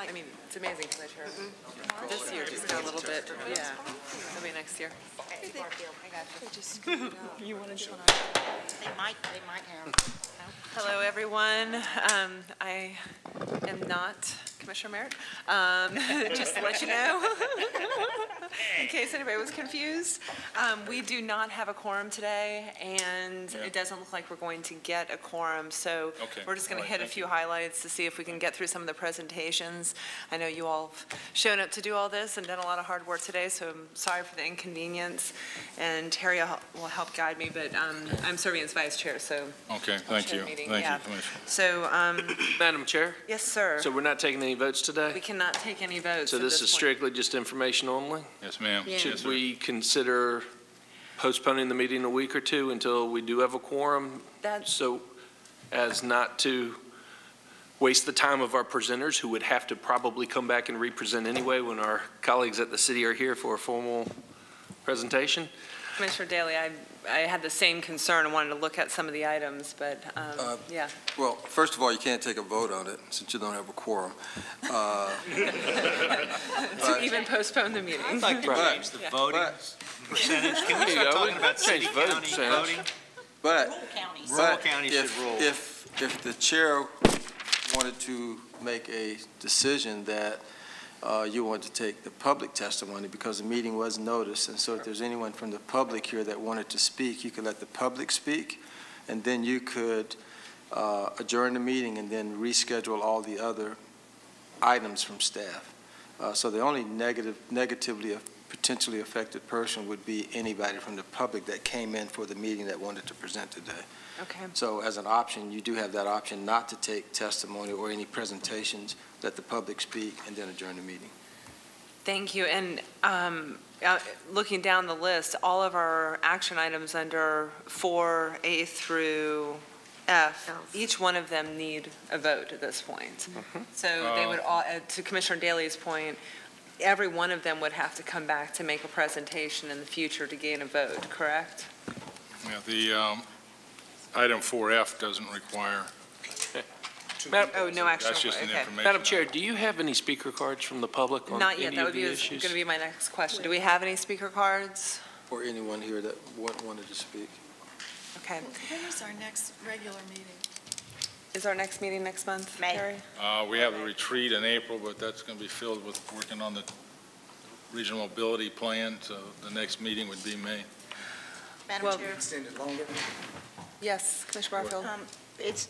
I mean, it's amazing because I chair. This year just got a little bit, yeah. Maybe next year. I got you. You want to join? They might have. Hello, everyone. I am not Commissioner Merritt, just to let you know, in case anybody was confused. We do not have a quorum today, and it doesn't look like we're going to get a quorum, so we're just going to hit a few highlights to see if we can get through some of the presentations. I know you all have shown up to do all this and done a lot of hard work today, so I'm sorry for the inconvenience, and Terry will help guide me, but I'm serving as vice chair, so thank you. Thank you, Commissioner. So, Madam Chair? yes, sir. So we're not taking any votes today? We cannot take any votes. So at this is point. strictly just information only? Yes, ma'am. Yeah. Should we consider postponing the meeting a week or two until we do have a quorum? So as not to waste the time of our presenters who would have to probably come back and re-present anyway when our colleagues at the city are here for a formal presentation? Commissioner Daly, I had the same concern and wanted to look at some of the items, but yeah. Well, first of all, you can't take a vote on it since you don't have a quorum. To even postpone the meeting. I'd like to change the voting percentage. Can we start talking about city county voting? But Rural counties should rule. If the chair wanted to make a decision that you want to take the public testimony because the meeting was noticed, and so if there's anyone from the public here that wanted to speak, you could let the public speak, and then you could adjourn the meeting and then reschedule all the other items from staff. So the only negatively potentially affected person would be anybody from the public that came in for the meeting that wanted to present today. Okay. So as an option, you do have that option not to take testimony or any presentations, let the public speak, and then adjourn the meeting. Thank you. And looking down the list, all of our action items under 4A through F, each one of them need a vote at this point. So they would all, to Commissioner Daly's point, every one of them would have to come back to make a presentation in the future to gain a vote, correct? Yeah, the item 4F doesn't require. Oh, no action. That's just an information. Madam Chair, do you have any speaker cards from the public on Not yet. any That of would the be issues? going to be my next question. Do we have any speaker cards? Or anyone here that wanted to speak. Okay. When is our next regular meeting? Is our next meeting next month, May. Terry? We have a retreat in April, but that's going to be filled with working on the regional mobility plan, so the next meeting would be May. Madam Chair? Extend it longer? Yes, Commissioner Barfield.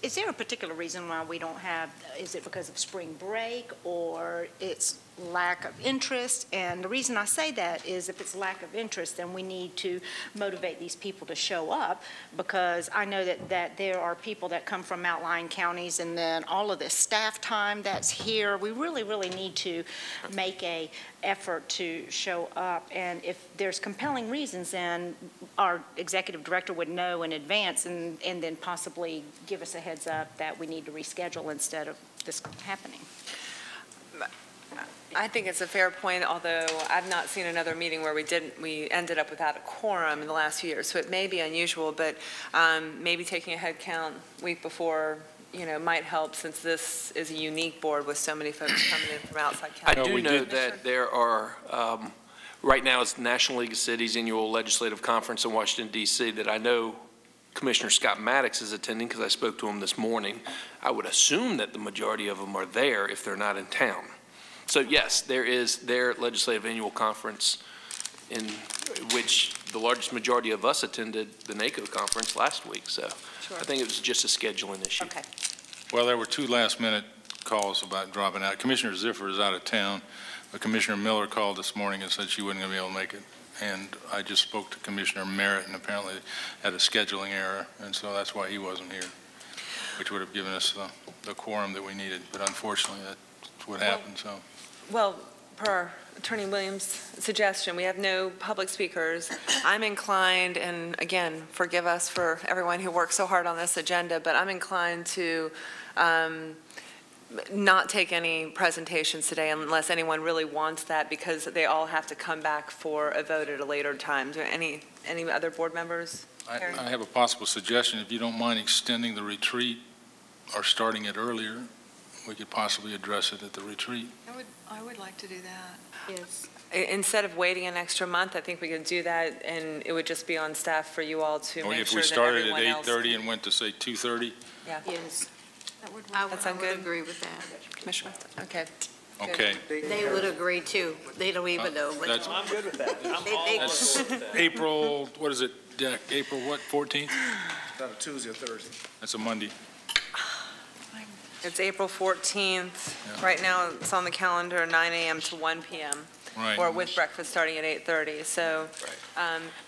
Is there a particular reason why we don't have, is it because of spring break or it's lack of interest? And the reason I say that is if it's lack of interest, then we need to motivate these people to show up, because I know that there are people that come from outlying counties, and then all of this staff time that's here, we really, really need to make a effort to show up. And if there's compelling reasons, then our executive director would know in advance and then possibly give us a heads up that we need to reschedule instead of this happening. I think it's a fair point, although I've not seen another meeting where we ended up without a quorum in the last few years, so it may be unusual, but maybe taking a head count week before, might help, since this is a unique board with so many folks coming in from outside county. I do know that there are, right now it's the National League of Cities Annual Legislative Conference in Washington, D.C. that I know Commissioner Scott Maddox is attending, because I spoke to him this morning. I would assume that the majority of them are there if they're not in town. So yes, there is their legislative annual conference, in which the largest majority of us attended the NACO conference last week. So I think it was just a scheduling issue. Okay. Well, there were 2 last-minute calls about dropping out. Commissioner Ziffer is out of town, but Commissioner Miller called this morning and said she wasn't going to be able to make it. And I just spoke to Commissioner Merritt, and apparently had a scheduling error, and so that's why he wasn't here, which would have given us the quorum that we needed. But unfortunately, that's what happened. So. Well, per Attorney Williams' suggestion, we have no public speakers. I'm inclined, and again, forgive us for everyone who worked so hard on this agenda, but I'm inclined to not take any presentations today unless anyone really wants that, because they all have to come back for a vote at a later time. Do any other board members? I have a possible suggestion. If you don't mind extending the retreat or starting it earlier, we could possibly address it at the retreat. I would like to do that. Yes. Instead of waiting an extra month, I think we could do that, and it would just be on staff for you all to Or make if sure we that started everyone at else. 8:30 and went to, say, 2:30? Yes. That would I work. would, That sound I would good? agree with that. Commissioner, okay. Good. Okay. They would agree too. They don't even know. but That's I'm good with that. they- April, what is it, April what, 14th? Not a Tuesday or Thursday. That's a Monday. It's April 14th. Yeah. Right now, it's on the calendar, 9 a.m. to 1 p.m. Right. Or with breakfast starting at 8:30, so.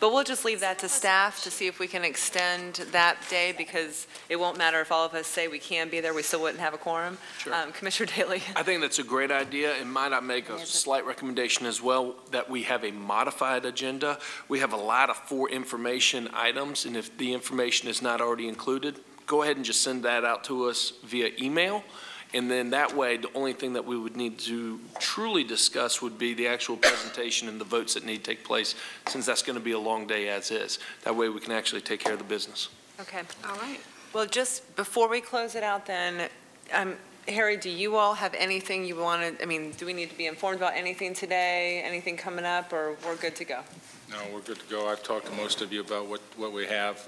But we'll just leave that to staff to see if we can extend that day, because it won't matter if all of us say we can be there, we still wouldn't have a quorum. Sure. Commissioner Daley? I think that's a great idea, and might I make a slight recommendation as well, that we have a modified agenda. We have a lot of for information items, and if the information is not already included, go ahead and just send that out to us via email. And then that way, the only thing that we would need to truly discuss would be the actual presentation and the votes that need to take place, since that's going to be a long day as is. That way we can actually take care of the business. Okay. All right. Well, just before we close it out then, Harry, do you all have anything you want to, I mean, do we need to be informed about anything today, anything coming up, or we're good to go? No, we're good to go. I've talked to most of you about what we have.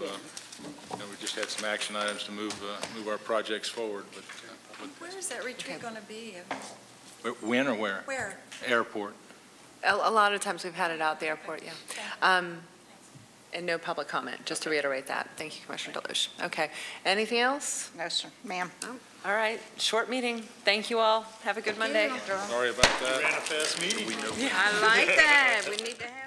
We just had some action items to move our projects forward. But Where is that retreat going to be? when or where? Where? Airport. A lot of times we've had it out at the airport, yeah. And no public comment, just to reiterate that. Thank you, Commissioner Deloche. Okay. Anything else? No, sir. Ma'am. All right, short meeting. Thank you all. Have a good Monday. Sorry about that. Ran a fast meeting. I like that. We need to have.